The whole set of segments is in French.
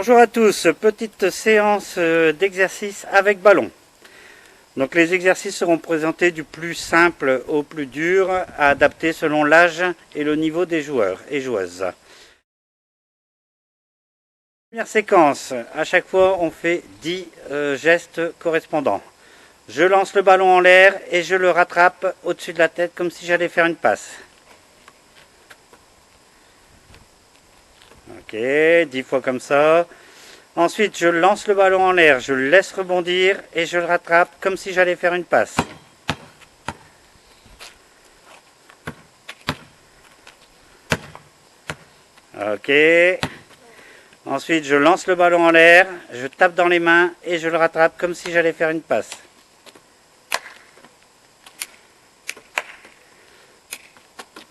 Bonjour à tous, petite séance d'exercice avec ballon. Donc les exercices seront présentés du plus simple au plus dur, à adapter selon l'âge et le niveau des joueurs et joueuses. Première séquence, à chaque fois on fait 10 gestes correspondants. Je lance le ballon en l'air et je le rattrape au-dessus de la tête comme si j'allais faire une passe. Ok, 10 fois comme ça. Ensuite, je lance le ballon en l'air, je le laisse rebondir et je le rattrape comme si j'allais faire une passe. Ok. Ensuite, je lance le ballon en l'air, je tape dans les mains et je le rattrape comme si j'allais faire une passe.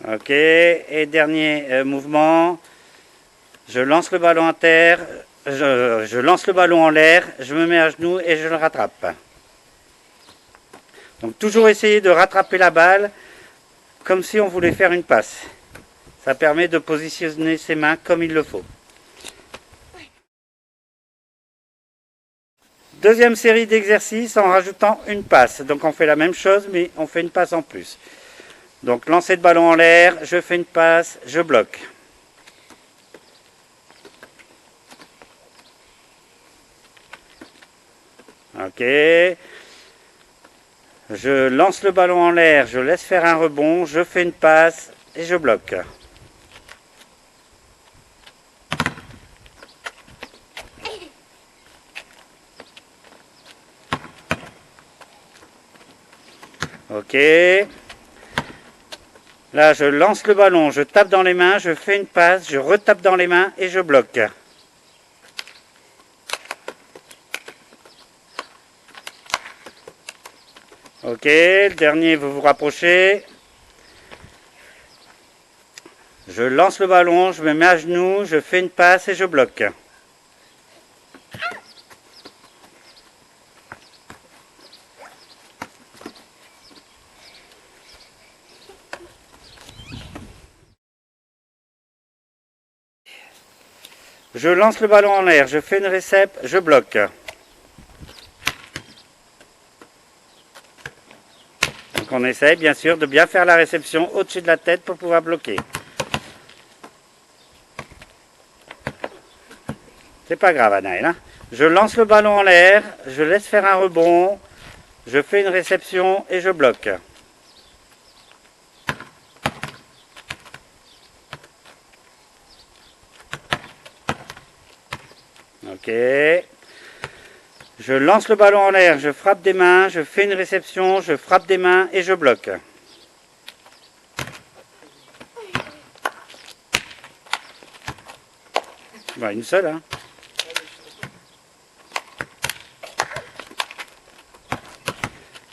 Ok. Et dernier mouvement. Je lance le ballon à terre, je lance le ballon en l'air, je me mets à genoux et je le rattrape. Donc toujours essayer de rattraper la balle comme si on voulait faire une passe. Ça permet de positionner ses mains comme il le faut. Deuxième série d'exercices en rajoutant une passe. Donc on fait la même chose mais on fait une passe en plus. Donc lancer de ballon en l'air, je fais une passe, je bloque. Ok. Je lance le ballon en l'air, je laisse faire un rebond, je fais une passe et je bloque. Ok. Là, je lance le ballon, je tape dans les mains, je fais une passe, je retape dans les mains et je bloque. Ok, le dernier, vous vous rapprochez. Je lance le ballon, je me mets à genoux, je fais une passe et je bloque. Je lance le ballon en l'air, je fais une récep, je bloque. Donc on essaye bien sûr de bien faire la réception au-dessus de la tête pour pouvoir bloquer. C'est pas grave Anaël, hein. Je lance le ballon en l'air, je laisse faire un rebond, je fais une réception et je bloque. Ok. Je lance le ballon en l'air, je frappe des mains, je fais une réception, je frappe des mains et je bloque. Bah, une seule, hein.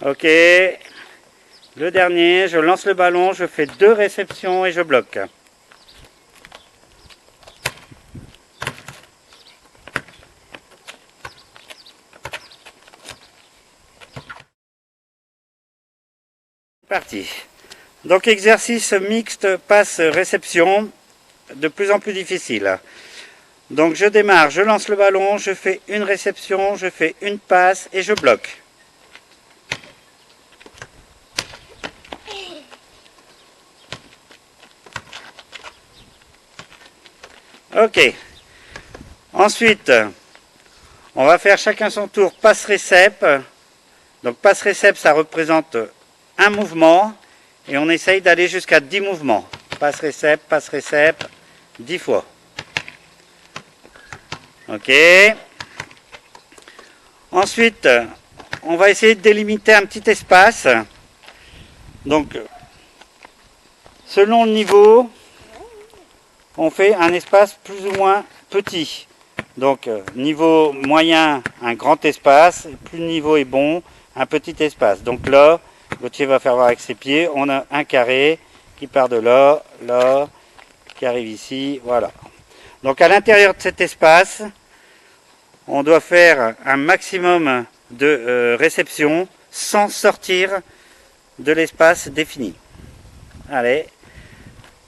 Ok. Le dernier, je lance le ballon, je fais 2 réceptions et je bloque. Parti. Donc exercice mixte passe-réception, de plus en plus difficile. Donc je démarre, je lance le ballon, je fais une réception, je fais une passe et je bloque. Ok. Ensuite, on va faire chacun son tour passe-récep. Donc passe-récep, ça représente un mouvement et on essaye d'aller jusqu'à 10 mouvements. Passe-récep, 10 fois. Ok. Ensuite, on va essayer de délimiter un petit espace. Donc, selon le niveau, on fait un espace plus ou moins petit. Donc, niveau moyen, un grand espace. Plus le niveau est bon, un petit espace. Donc là, Gauthier va faire voir avec ses pieds. On a un carré qui part de là, là, qui arrive ici. Voilà. Donc, à l'intérieur de cet espace, on doit faire un maximum de réception sans sortir de l'espace défini. Allez.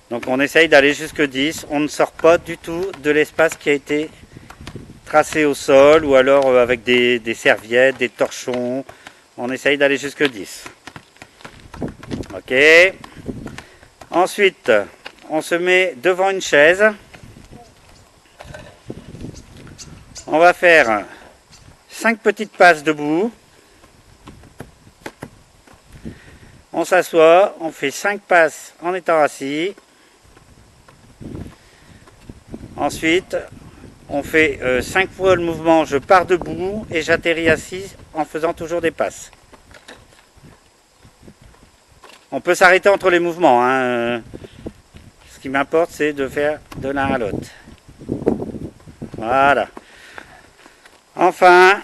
Donc on essaye d'aller jusque 10. On ne sort pas du tout de l'espace qui a été tracé au sol ou alors avec des serviettes, des torchons. On essaye d'aller jusque 10. Ok. Ensuite, on se met devant une chaise. On va faire 5 petites passes debout. On s'assoit, on fait 5 passes en étant assis. Ensuite, on fait 5 fois le mouvement, je pars debout et j'atterris assis en faisant toujours des passes. On peut s'arrêter entre les mouvements, hein. Ce qui m'importe, c'est de faire de l'un à l'autre. Voilà. Enfin,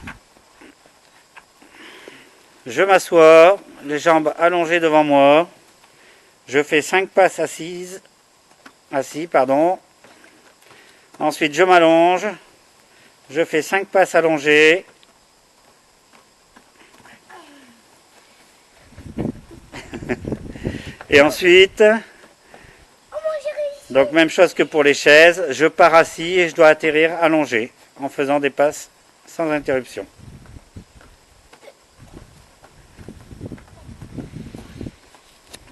je m'assois, les jambes allongées devant moi. Je fais 5 passes assis, pardon. Ensuite, je m'allonge. Je fais 5 passes allongées. Et ensuite, donc même chose que pour les chaises, je pars assis et je dois atterrir allongé en faisant des passes sans interruption.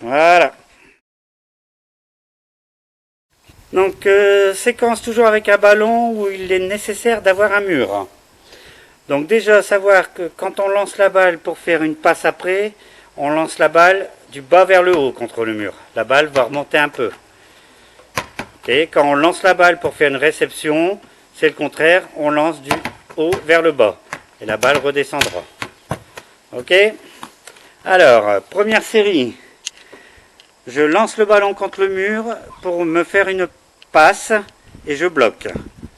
Voilà. Donc séquence toujours avec un ballon où il est nécessaire d'avoir un mur. Donc déjà savoir que quand on lance la balle pour faire une passe après, on lance la balle du bas vers le haut contre le mur. La balle va remonter un peu. Okay. Quand on lance la balle pour faire une réception, c'est le contraire, on lance du haut vers le bas. Et la balle redescendra. Ok. Alors, première série. Je lance le ballon contre le mur pour me faire une passe et je bloque.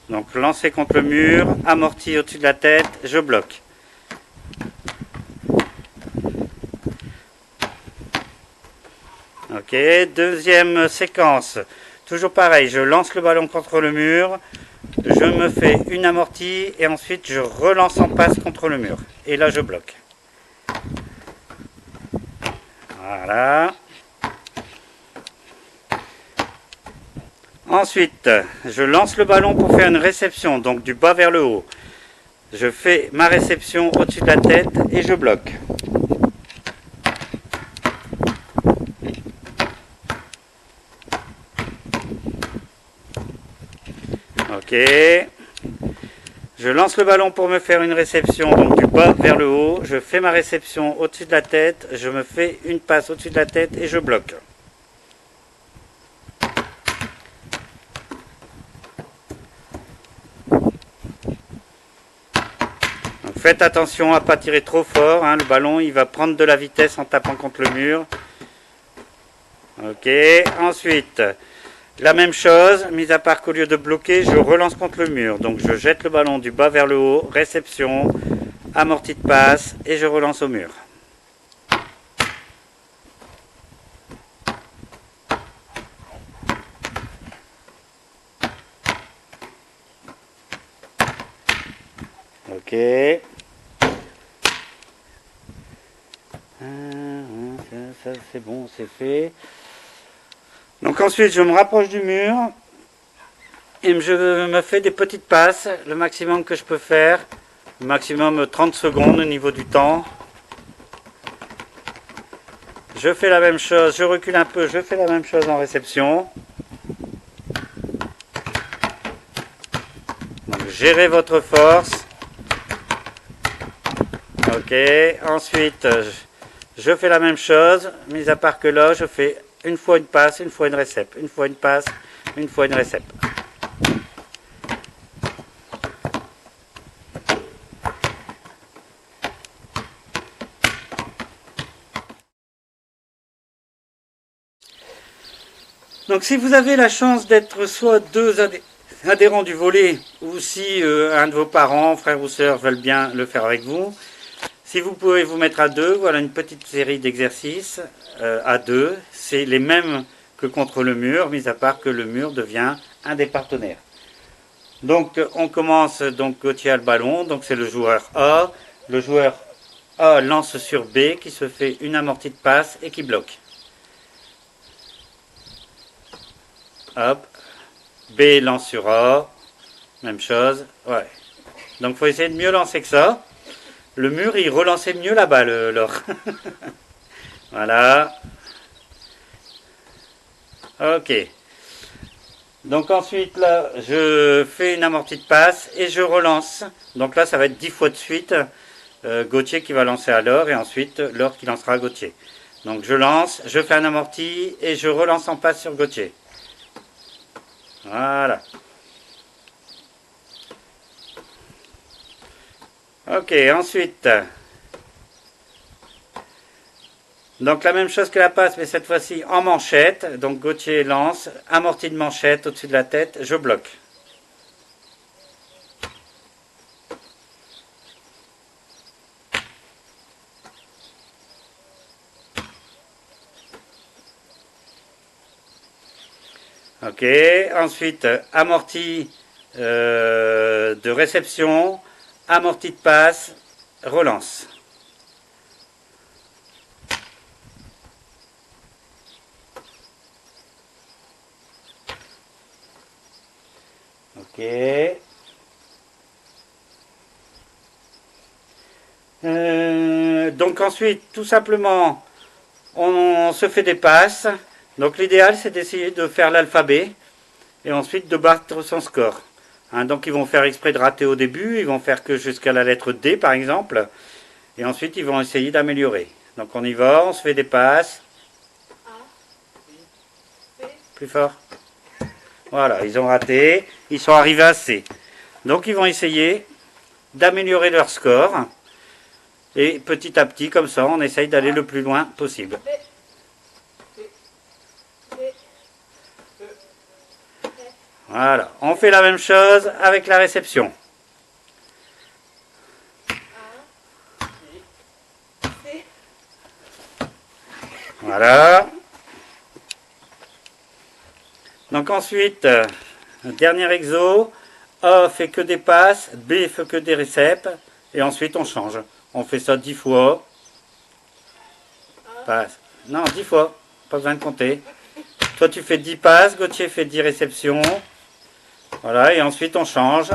Donc lancer contre le mur, amorti au-dessus de la tête, je bloque. Ok, deuxième séquence. Toujours pareil, je lance le ballon contre le mur, je me fais une amortie et ensuite je relance en passe contre le mur. Et là je bloque. Voilà. Ensuite, je lance le ballon pour faire une réception, donc du bas vers le haut. Je fais ma réception au-dessus de la tête et je bloque. Ok. Je lance le ballon pour me faire une réception, donc du bas vers le haut. Je fais ma réception au-dessus de la tête, je me fais une passe au-dessus de la tête et je bloque. Faites attention à ne pas tirer trop fort, hein, le ballon il va prendre de la vitesse en tapant contre le mur. Ok, ensuite, la même chose, mis à part qu'au lieu de bloquer, je relance contre le mur. Donc je jette le ballon du bas vers le haut, réception, amorti de passe et je relance au mur. Ok. Ça c'est bon, c'est fait. Donc ensuite je me rapproche du mur et je me fais des petites passes, le maximum que je peux faire, maximum 30 secondes au niveau du temps. Je fais la même chose, je recule un peu, je fais la même chose en réception. Donc gérez votre force. Ok, ensuite je fais la même chose, mis à part que là je fais une fois une passe, une fois une récep, une fois une passe, une fois une récep. Donc si vous avez la chance d'être soit deux adhérents du volley ou si un de vos parents, frères ou sœurs veulent bien le faire avec vous, si vous pouvez vous mettre à deux, voilà une petite série d'exercices à deux. C'est les mêmes que contre le mur, mis à part que le mur devient un des partenaires. Donc on commence, donc Gauthier a le ballon, donc c'est le joueur A. Le joueur A lance sur B qui se fait une amortie de passe et qui bloque. Hop. B lance sur A. Même chose. Ouais. Donc il faut essayer de mieux lancer que ça. Le mur, il relançait mieux là-bas, l'or. Voilà. Ok. Donc ensuite, là, je fais une amortie de passe et je relance. Donc là, ça va être 10 fois de suite. Gauthier qui va lancer à l'or et ensuite l'or qui lancera à Gauthier. Donc je lance, je fais un amorti et je relance en passe sur Gauthier. Voilà. Ok, ensuite. Donc la même chose que la passe, mais cette fois-ci en manchette. Donc Gauthier lance, amorti de manchette au-dessus de la tête, je bloque. Ok, ensuite amorti de réception, amorti de passe, relance. Ok. Donc ensuite, tout simplement, on se fait des passes. Donc l'idéal, c'est d'essayer de faire l'alphabet et ensuite de battre son score. Hein, donc ils vont faire exprès de rater au début, ils vont faire que jusqu'à la lettre D par exemple, et ensuite ils vont essayer d'améliorer. Donc on y va, on se fait des passes. Plus fort. Voilà, ils ont raté, ils sont arrivés à C. Donc ils vont essayer d'améliorer leur score. Et petit à petit, comme ça, on essaye d'aller le plus loin possible. Voilà, on fait la même chose avec la réception. Voilà. Donc ensuite, dernier exo, A fait que des passes, B fait que des récepes, et ensuite on change. On fait ça 10 fois. Passe. Non, 10 fois, pas besoin de compter. Toi tu fais 10 passes, Gauthier fait 10 réceptions. Voilà, et ensuite on change.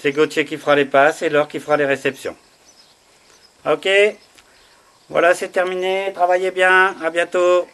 C'est Gauthier qui fera les passes et Laure qui fera les réceptions. Ok, voilà, c'est terminé. Travaillez bien, à bientôt.